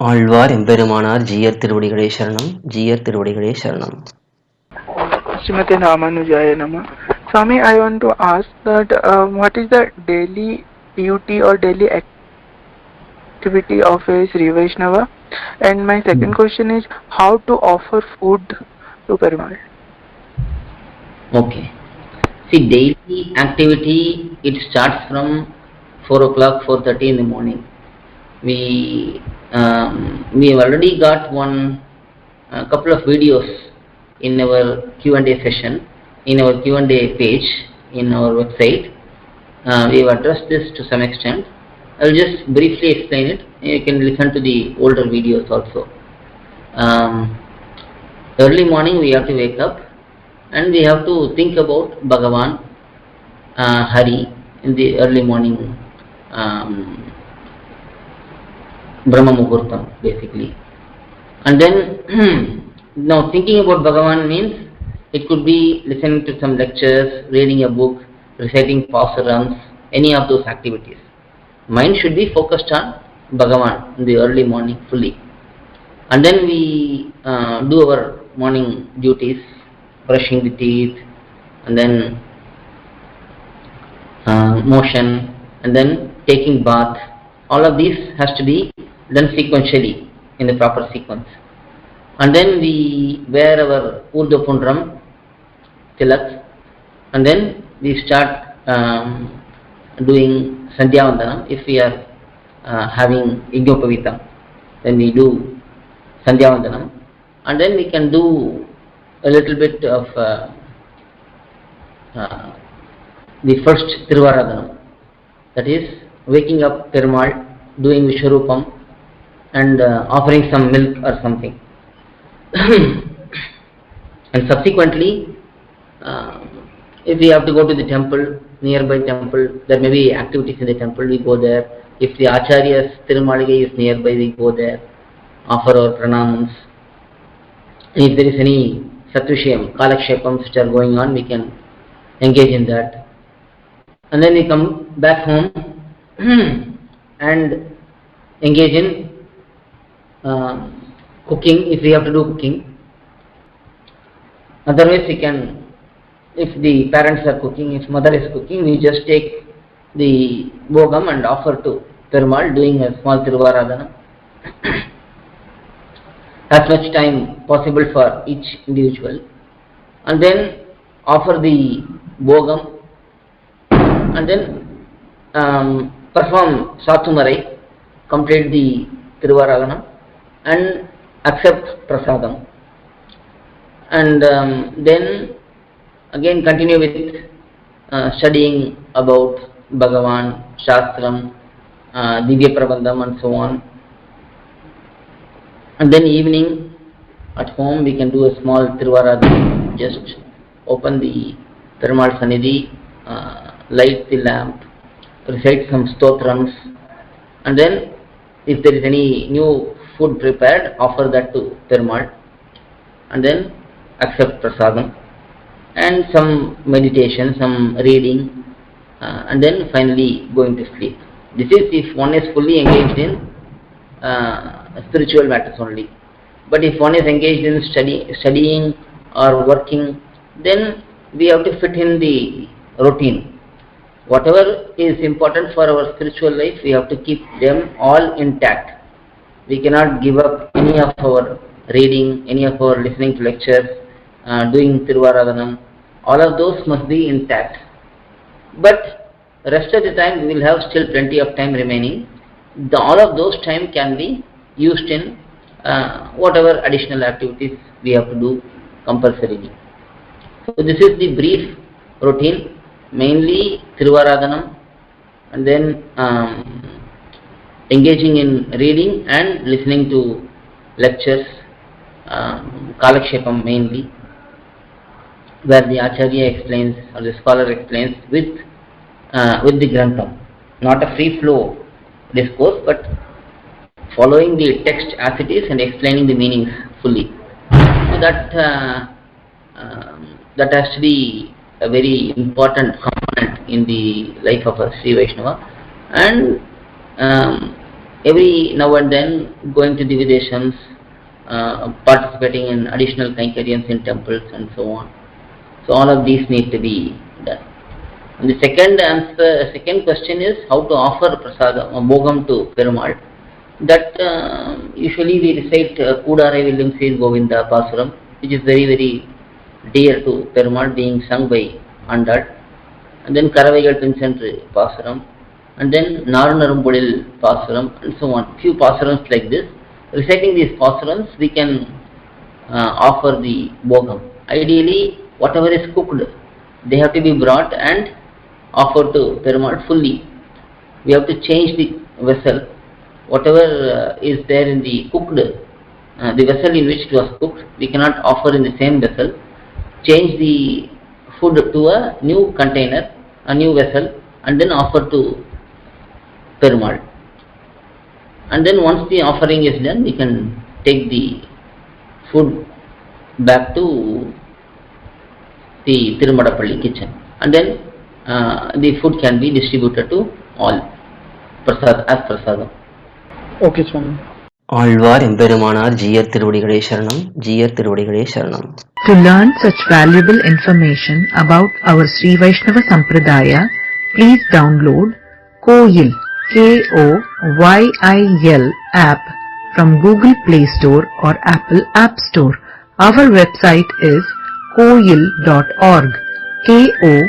ஆழ்வார் எம்பெருமானார் ஜீயர் திருவடிகளே சரணம். ஜீயர் திருவடிகளே சரணம். Srimate Ramanujaya Nama. Swami, I want to ask that what is the daily duty or daily activity of a SrIvaishNava? And my second question is how to offer food to Perumal. Okay. See, daily activity, it starts from 4 o'clock, 4:30 in the morning. We have already got a couple of videos in our Q&A session, in our Q&A page, in our website. We have addressed this to some extent. I will just briefly explain it. You can listen to the older videos also. Early morning we have to wake up and we have to think about Bhagavan, Hari in the early morning Brahma Muhurtam basically. And then now thinking about Bhagavan means it could be listening to some lectures, reading a book, reciting pasurams, any of those activities. Mind should be focused on Bhagavan in the early morning fully. And then we do our morning duties, brushing the teeth, and then motion, and then taking bath. All of these has to be done sequentially in the proper sequence. And then we wear our Urdhva Pundram, tilak, and then we start doing Sandhyavandanam. If we are having Yajnaopavitam, then we do Sandhyavandanam, and then we can do a little bit of the first Tiruvaradhanam, that is waking up Perumal, doing Vishwarupam, and offering some milk or something. And subsequently, if we have to go to the temple, nearby temple, there may be activities in the temple, we go there. If the Acharya's Tirumaligai is nearby, we go there, offer our pranamams. And if there is any Satvishayam, Kalakshepams which are going on, we can engage in that. And then we come back home and engage in cooking if we have to do cooking. Otherwise we can, if the parents are cooking, if mother is cooking, we just take the bhogam and offer to Perumal, doing a small Tiruvaradhanam. As much time possible for each individual. And then offer the bhogam and then perform Satumarai, complete the Tiruvaradhanam and accept prasadam. And then again continue with studying about Bhagavan, Shastram, Divya Prabandham and so on. And then evening at home we can do a small Tiruvaradhanam, just open the Perumal Sannidhi, light the lamp, recite some stotrams, and then if there is any new food prepared, offer that to Perumal, and then accept prasadam, and some meditation, some reading, and then finally going to sleep. This is if one is fully engaged in spiritual matters only. But if one is engaged in studying or working, then we have to fit in the routine. Whatever is important for our spiritual life, we have to keep them all intact. We cannot give up any of our reading, any of our listening to lectures, doing Tiruvaradhanam. All of those must be intact. But rest of the time we will have still plenty of time remaining. All of those time can be used in whatever additional activities we have to do compulsorily. So this is the brief routine, mainly Tiruvaradhanam, and then engaging in reading and listening to lectures, Kalakshepam mainly, where the Acharya explains or the scholar explains with the Grantham, not a free flow discourse, but following the text as it is and explaining the meanings fully. So that has to be a very important component in the life of a SrIvaishnava. And every now and then going to divinations, participating in additional kainkarians in temples and so on. So all of these need to be done. And the second question is how to offer prasadam, bhogam to Perumal. That usually we recite Kudarai Villam says Govinda Pasuram, which is very very dear to Perumal, being sung by Andal. And then Karavaigal Pincentru Pasuram, and then Narunarumpudil Pasuram, and so on. Few Pasurams like this. Reciting these Pasurams, we can offer the bhogam. Ideally, whatever is cooked, they have to be brought and offered to Perumal fully. We have to change the vessel. Whatever is there in the cooked, the vessel in which it was cooked, we cannot offer in the same vessel. Change the food to a new container, a new vessel, and then offer to Perumal. And then once the offering is done, we can take the food back to the Tirumadapalli kitchen, and then the food can be distributed to all as prasadam. Okay, Swami. Alvar எம்பெருமானார் ஜீயர் திருவடிகளே சரணம், ஜீயர் திருவடிகளே சரணம். To learn such valuable information about our SrIvaishnava Sampradaya, please download Koyil, KOYIL app from Google Play Store or Apple App Store. Our website is koyil.org, KOYIL.org.